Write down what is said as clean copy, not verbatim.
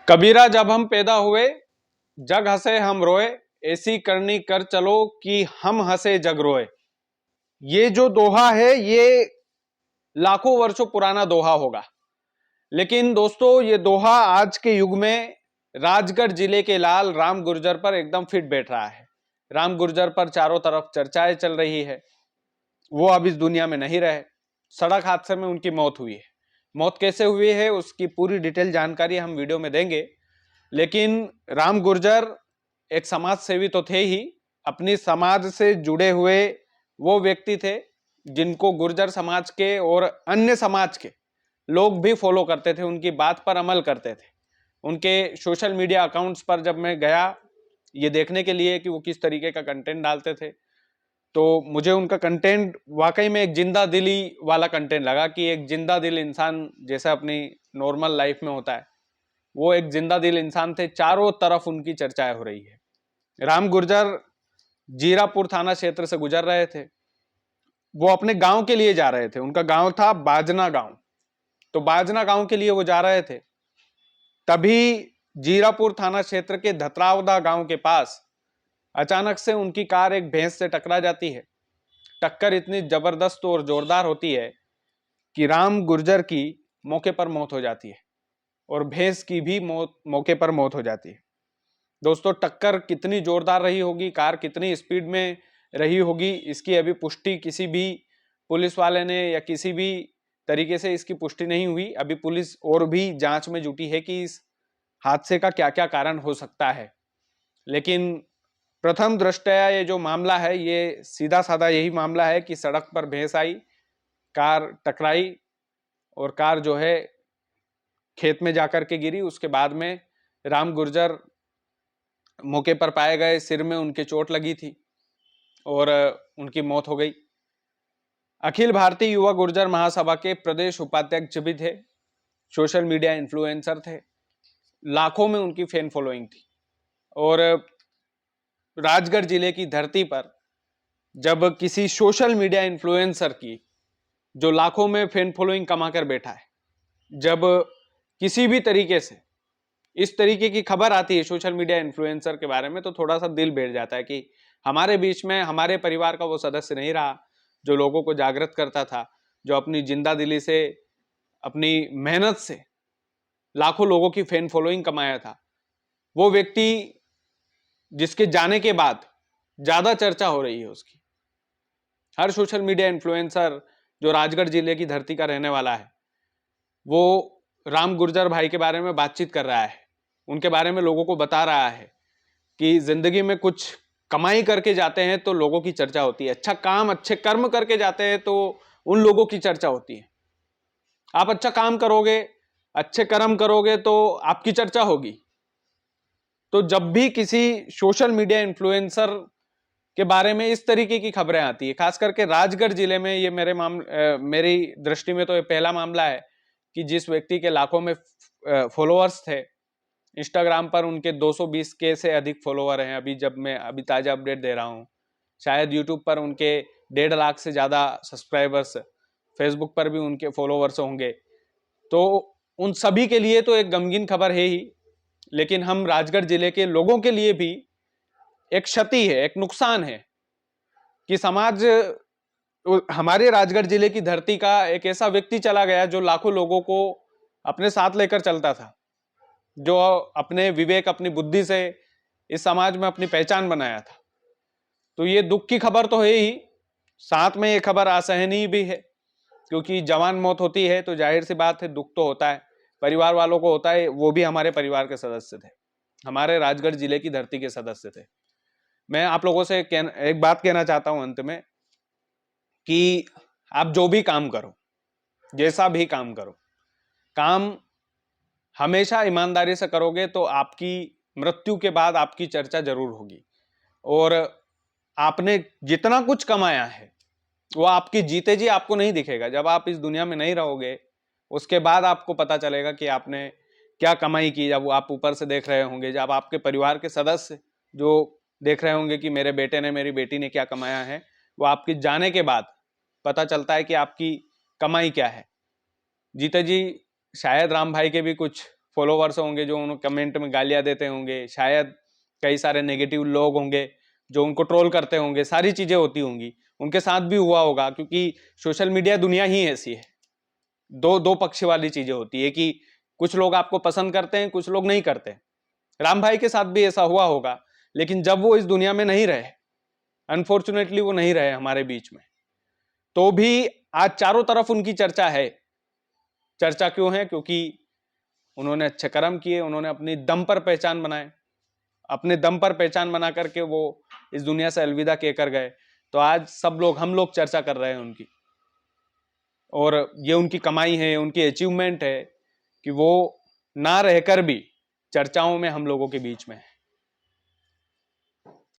कबीरा जब हम पैदा हुए, जग हंसे हम रोए, ऐसी करनी कर चलो कि हम हंसे जग रोए। ये जो दोहा है ये लाखों वर्षों पुराना दोहा होगा, लेकिन दोस्तों ये दोहा आज के युग में राजगढ़ जिले के लाल राम गुर्जर पर एकदम फिट बैठ रहा है। राम गुर्जर पर चारों तरफ चर्चाएं चल रही है। वो अब इस दुनिया में नहीं रहे। सड़क हादसे में उनकी मौत हुई है। मौत कैसे हुई है उसकी पूरी डिटेल जानकारी हम वीडियो में देंगे। लेकिन राम गुर्जर एक समाज सेवी तो थे ही, अपनी समाज से जुड़े हुए वो व्यक्ति थे जिनको गुर्जर समाज के और अन्य समाज के लोग भी फॉलो करते थे, उनकी बात पर अमल करते थे। उनके सोशल मीडिया अकाउंट्स पर जब मैं गया ये देखने के लिए कि वो किस तरीके का कंटेंट डालते थे, तो मुझे उनका कंटेंट वाकई में एक जिंदा दिली वाला कंटेंट लगा कि एक जिंदा दिल इंसान जैसा अपनी नॉर्मल लाइफ में होता है, वो एक जिंदा दिल इंसान थे। चारों तरफ उनकी चर्चाएं हो रही है। राम गुर्जर जीरापुर थाना क्षेत्र से गुजर रहे थे। वो अपने गांव के लिए जा रहे थे। उनका गांव था बाजना गांव। तो बाजना गांव के लिए वो जा रहे थे, तभी जीरापुर थाना क्षेत्र के धतरावदा गांव के पास अचानक से उनकी कार एक भैंस से टकरा जाती है। टक्कर इतनी जबरदस्त और जोरदार होती है कि राम गुर्जर की मौके पर मौत हो जाती है और भैंस की भी मौके पर मौत हो जाती है। दोस्तों टक्कर कितनी जोरदार रही होगी, कार कितनी स्पीड में रही होगी, इसकी अभी पुष्टि किसी भी पुलिस वाले ने या किसी भी तरीके से इसकी पुष्टि नहीं हुई। अभी पुलिस और भी जांच में जुटी है कि इस हादसे का क्या क्या कारण हो सकता है। लेकिन प्रथम दृष्टया ये जो मामला है ये सीधा साधा यही मामला है कि सड़क पर भैंस आई, कार टकराई और कार जो है खेत में जाकर के गिरी। उसके बाद में राम गुर्जर मौके पर पाए गए, सिर में उनके चोट लगी थी और उनकी मौत हो गई। अखिल भारतीय युवा गुर्जर महासभा के प्रदेश उपाध्यक्ष भी थे, सोशल मीडिया इन्फ्लुएंसर थे, लाखों में उनकी फैन फॉलोइंग थी। और राजगढ़ जिले की धरती पर जब किसी सोशल मीडिया इन्फ्लुएंसर की जो लाखों में फैन फॉलोइंग कमाकर बैठा है, जब किसी भी तरीके से इस तरीके की खबर आती है सोशल मीडिया इन्फ्लुएंसर के बारे में, तो थोड़ा सा दिल बैठ जाता है कि हमारे बीच में हमारे परिवार का वो सदस्य नहीं रहा जो लोगों को जागृत करता था, जो अपनी जिंदा दिली से अपनी मेहनत से लाखों लोगों की फैन फॉलोइंग कमाया था। वो व्यक्ति जिसके जाने के बाद ज्यादा चर्चा हो रही है उसकी। हर सोशल मीडिया इन्फ्लुएंसर जो राजगढ़ जिले की धरती का रहने वाला है वो राम गुर्जर भाई के बारे में बातचीत कर रहा है, उनके बारे में लोगों को बता रहा है कि जिंदगी में कुछ कमाई करके जाते हैं तो लोगों की चर्चा होती है, अच्छा काम अच्छे कर्म करके जाते हैं तो उन लोगों की चर्चा होती है। आप अच्छा काम करोगे, अच्छे कर्म करोगे तो आपकी चर्चा होगी। तो जब भी किसी सोशल मीडिया इन्फ्लुएंसर के बारे में इस तरीके की खबरें आती है, खास करके राजगढ़ जिले में, ये मेरी दृष्टि में तो ये पहला मामला है कि जिस व्यक्ति के लाखों में फॉलोअर्स थे, इंस्टाग्राम पर उनके 220K से अधिक फॉलोअर हैं। अभी ताजा अपडेट दे रहा हूं। शायद यूट्यूब पर उनके 1.5 लाख से ज्यादा सब्सक्राइबर्स, फेसबुक पर भी उनके फॉलोअर्स होंगे। तो उन सभी के लिए तो एक गमगीन खबर है ही, लेकिन हम राजगढ़ जिले के लोगों के लिए भी एक क्षति है, एक नुकसान है कि समाज, हमारे राजगढ़ जिले की धरती का एक ऐसा व्यक्ति चला गया जो लाखों लोगों को अपने साथ लेकर चलता था, जो अपने विवेक अपनी बुद्धि से इस समाज में अपनी पहचान बनाया था। तो ये दुख की खबर तो है ही, साथ में ये खबर असहनीय भी है, क्योंकि जवान मौत होती है तो जाहिर सी बात है दुख तो होता है, परिवार वालों को होता है। वो भी हमारे परिवार के सदस्य थे, हमारे राजगढ़ जिले की धरती के सदस्य थे। मैं आप लोगों से एक बात कहना चाहता हूं अंत में कि आप जो भी काम करो, जैसा भी काम करो, काम हमेशा ईमानदारी से करोगे तो आपकी मृत्यु के बाद आपकी चर्चा जरूर होगी। और आपने जितना कुछ कमाया है वो आपकी जीते जी आपको नहीं दिखेगा। जब आप इस दुनिया में नहीं रहोगे उसके बाद आपको पता चलेगा कि आपने क्या कमाई की। जब आप ऊपर से देख रहे होंगे, जब आपके परिवार के सदस्य जो देख रहे होंगे कि मेरे बेटे ने, मेरी बेटी ने क्या कमाया है, वो आपकी जाने के बाद पता चलता है कि आपकी कमाई क्या है। जीते जी शायद राम भाई के भी कुछ फॉलोवर्स होंगे जो उन्हें कमेंट में गालियां देते होंगे, शायद कई सारे नेगेटिव लोग होंगे जो उनको ट्रोल करते होंगे, सारी चीजें होती होंगी, उनके साथ भी हुआ होगा, क्योंकि सोशल मीडिया दुनिया ही ऐसी है। दो दो पक्ष वाली चीजें होती है कि कुछ लोग आपको पसंद करते हैं, कुछ लोग नहीं करते। राम भाई के साथ भी ऐसा हुआ होगा, लेकिन जब वो इस दुनिया में नहीं रहे, अनफॉर्चुनेटली वो नहीं रहे हमारे बीच में, तो भी आज चारों तरफ उनकी चर्चा है। चर्चा क्यों है? क्योंकि उन्होंने अच्छे कर्म किए, उन्होंने अपनी दम पर पहचान बनाए, अपने दम पर पहचान बना करके वो इस दुनिया से अलविदा कहकर गए। तो आज सब लोग, हम लोग चर्चा कर रहे हैं उनकी, और ये उनकी कमाई है, उनकी अचीवमेंट है कि वो ना रहकर भी चर्चाओं में हम लोगों के बीच में है।